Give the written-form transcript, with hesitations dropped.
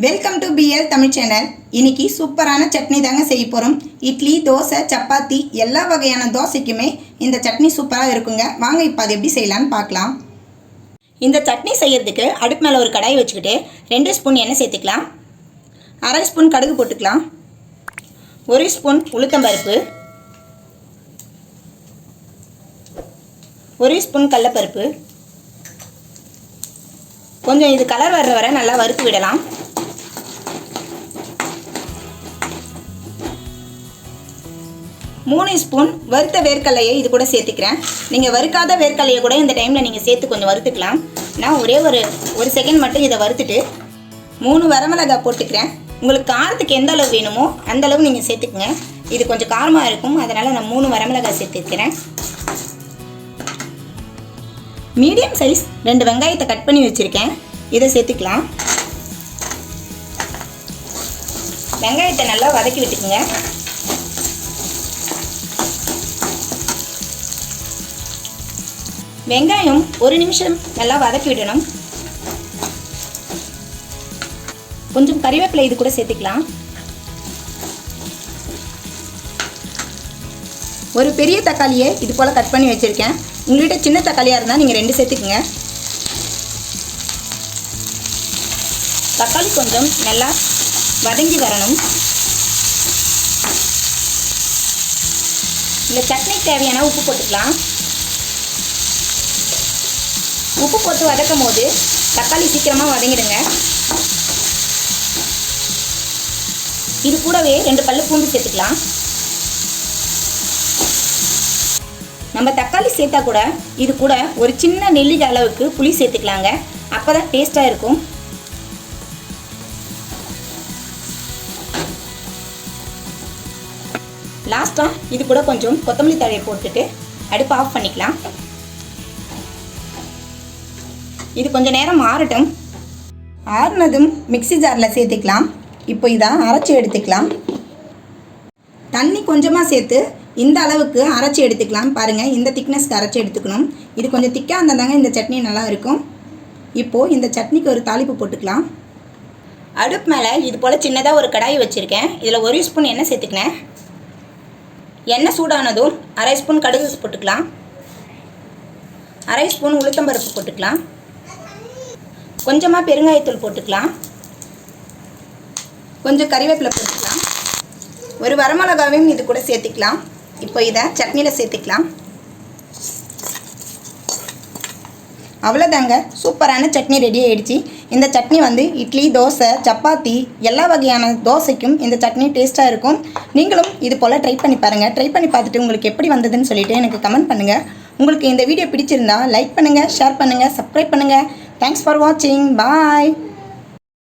Welcome to PL Tamil channel. இன்னைக்கு சூப்பரான சட்னி தாங்க செய்ய போகிறோம். இட்லி, தோசை, சப்பாத்தி எல்லா வகையான தோசைக்குமே இந்த சட்னி சூப்பராக இருக்குங்க. வாங்க இப்போ அது எப்படி செய்யலான்னு பார்க்கலாம். இந்த சட்னி செய்யறதுக்கு அடுப்பு மேலே ஒரு கடாய் வச்சுக்கிட்டு 2 ஸ்பூன் எண்ணெய் சேர்த்துக்கலாம். 1/2 ஸ்பூன் கடுகு போட்டுக்கலாம். 1 ஸ்பூன் உளுத்தம்பருப்பு, 1 ஸ்பூன் கடலைப்பருப்பு. கொஞ்சம் இது கலர் வர்ற வரை நல்லா வறுத்து விடலாம். 3 ஸ்பூன் வறுத்த வேர்க்கடலையை இது கூட சேர்த்துக்கிறேன். நீங்கள் வறுக்காத வேர்க்கடலையை கூட இந்த டைமில் நீங்கள் சேர்த்து கொஞ்சம் வறுத்துக்கலாம். நான் ஒரே ஒரு செகண்ட் மட்டும் இதை வறுத்துட்டு 3 வரமிளகாய் போட்டுக்கிறேன். உங்களுக்கு காரத்துக்கு எந்த அளவு வேணுமோ அந்த அளவு நீங்கள் சேர்த்துக்குங்க. இது கொஞ்சம் காரமாக இருக்கும், அதனால் நான் 3 வரமிளகாய் சேர்த்துக்கிறேன். மீடியம் சைஸ் 2 வெங்காயத்தை கட் பண்ணி வச்சுருக்கேன், இதை சேர்த்துக்கலாம். வெங்காயத்தை நல்லா வதக்கி விட்டுக்குங்க. வெங்காயம் 1 நிமிஷம் நல்லா வதக்கி விடணும். கொஞ்சம் கறிவேப்பிலை இது கூட சேர்த்துக்கலாம். ஒரு பெரிய தக்காளியை இது போல் கட் பண்ணி வச்சுருக்கேன். உங்கள்கிட்ட சின்ன தக்காளியாக இருந்தால் நீங்கள் 2 சேர்த்துக்குங்க. தக்காளி கொஞ்சம் நல்லா வதங்கி வரணும். இந்த சட்னிக்கு தேவையான உப்பு போட்டுக்கலாம். உப்பு போட்டு வதக்கும் போது தக்காளி சீக்கிரமாக வதங்கிடுங்க. இது கூடவே 2 பல்லு பூண்டு சேர்த்துக்கலாம். நம்ம தக்காளி சேர்த்தா கூட இது கூட ஒரு சின்ன நெல்லிக்காய் அளவுக்கு புளி சேர்த்துக்கலாங்க. அப்போ தான் டேஸ்ட்டாக இருக்கும். லாஸ்ட்டாக இது கூட கொஞ்சம் கொத்தமல்லி தழையை போட்டுட்டு அடுப்பு ஆஃப் பண்ணிக்கலாம். இது கொஞ்சம் நேரம் ஆறட்டும். ஆறுனதும் மிக்ஸி ஜாரில் சேர்த்துக்கலாம். இப்போ இதை அரைச்சி எடுத்துக்கலாம். தண்ணி கொஞ்சமாக சேர்த்து இந்த அளவுக்கு அரைச்சி எடுத்துக்கலாம். பாருங்கள், இந்த திக்னஸ்க்கு அரைச்சி எடுத்துக்கணும். இது கொஞ்சம் திக்காக இருந்தால் தாங்க இந்த சட்னி நல்லா இருக்கும். இப்போது இந்த சட்னிக்கு ஒரு தாளிப்பு போட்டுக்கலாம். அடுப்பு மேலே இது போல் சின்னதாக ஒரு கடாய் வச்சுருக்கேன். இதில் 1 ஸ்பூன் எண்ணெய் சேர்த்துக்கினேன். எண்ணெய் சூடானதும் 1/2 ஸ்பூன் கடுகு போட்டுக்கலாம். 1/2 ஸ்பூன் உளுத்தம்பருப்பு போட்டுக்கலாம். கொஞ்சமாக பெருங்காயத்தூள் போட்டுக்கலாம். கொஞ்சம் கறிவேப்பிலை போட்டுக்கலாம். ஒரு வரமிளகாவையும் இது கூட சேர்த்துக்கலாம். இப்போ இதை சட்னியில் சேர்த்துக்கலாம். அவ்வளோதாங்க, சூப்பரான சட்னி ரெடி ஆகிடுச்சு. இந்த சட்னி இட்லி, தோசை, சப்பாத்தி எல்லா வகையான தோசைக்கும் இந்த சட்னி டேஸ்ட்டாக இருக்கும். நீங்களும் இது போல் ட்ரை பண்ணி பாருங்கள். ட்ரை பண்ணி பார்த்துட்டு உங்களுக்கு எப்படி வந்ததுன்னு சொல்லிவிட்டு எனக்கு கமெண்ட் பண்ணுங்கள். உங்களுக்கு இந்த வீடியோ பிடிச்சிருந்தா லைக் பண்ணுங்கள், ஷேர் பண்ணுங்கள், சப்ஸ்கிரைப் பண்ணுங்கள். Thanks for watching. Bye.